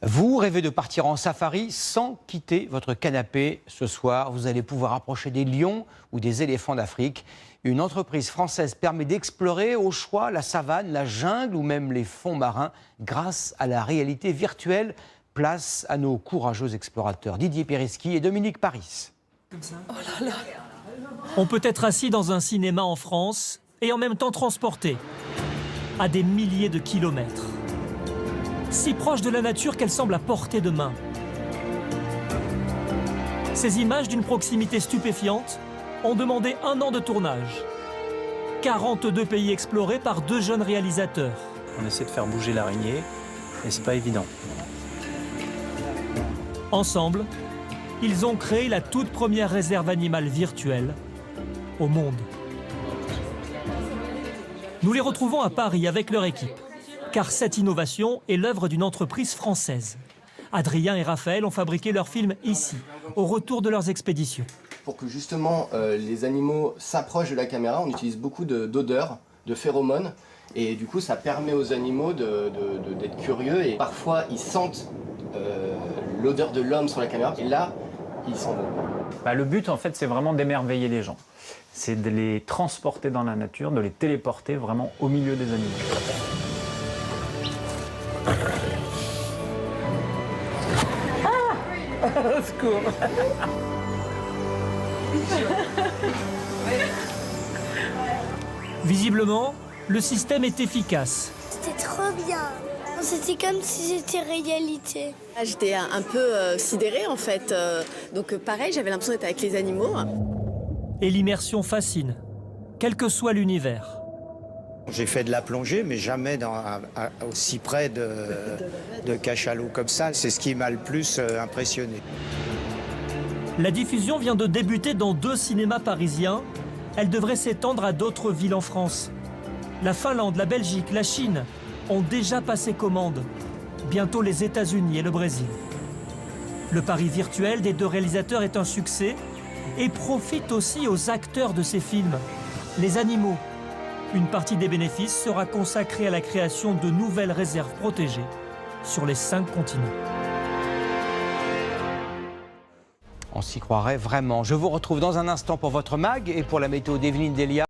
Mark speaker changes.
Speaker 1: Vous rêvez de partir en safari sans quitter votre canapé. Ce soir, vous allez pouvoir approcher des lions ou des éléphants d'Afrique. Une entreprise française permet d'explorer au choix la savane, la jungle ou même les fonds marins grâce à la réalité virtuelle. Place à nos courageux explorateurs Didier Périsky et Dominique Paris.
Speaker 2: Oh là là. On peut être assis dans un cinéma en France et en même temps transporté à des milliers de kilomètres. Si proche de la nature qu'elle semble à portée de main. Ces images d'une proximité stupéfiante ont demandé 1 an de tournage. 42 pays explorés par 2 jeunes réalisateurs.
Speaker 3: On essaie de faire bouger l'araignée et c'est pas évident.
Speaker 2: Ensemble, ils ont créé la toute première réserve animale virtuelle au monde. Nous les retrouvons à Paris avec leur équipe, car cette innovation est l'œuvre d'une entreprise française. Adrien et Raphaël ont fabriqué leur film ici, au retour de leurs expéditions.
Speaker 4: Pour que justement les animaux s'approchent de la caméra, on utilise beaucoup d'odeurs, de phéromones, et du coup ça permet aux animaux d'être curieux, et parfois ils sentent l'odeur de l'homme sur la caméra, et là, ils s'en vont.
Speaker 3: Le but, en fait, c'est vraiment d'émerveiller les gens. C'est de les transporter dans la nature, de les téléporter vraiment au milieu des animaux.
Speaker 5: Au secours.
Speaker 2: Visiblement, le système est efficace.
Speaker 6: C'était trop bien. C'était comme si c'était réalité.
Speaker 5: J'étais un peu sidérée en fait. Donc pareil, j'avais l'impression d'être avec les animaux.
Speaker 2: Et l'immersion fascine, quel que soit l'univers.
Speaker 7: J'ai fait de la plongée, mais jamais aussi près de cachalots comme ça. C'est ce qui m'a le plus impressionné.
Speaker 2: La diffusion vient de débuter dans 2 cinémas parisiens. Elle devrait s'étendre à d'autres villes en France. La Finlande, la Belgique, la Chine ont déjà passé commande. Bientôt les États-Unis et le Brésil. Le pari virtuel des 2 réalisateurs est un succès et profite aussi aux acteurs de ces films, les animaux. Une partie des bénéfices sera consacrée à la création de nouvelles réserves protégées sur les 5 continents.
Speaker 1: On s'y croirait vraiment. Je vous retrouve dans un instant pour votre mag et pour la météo d'Evelyne Delia.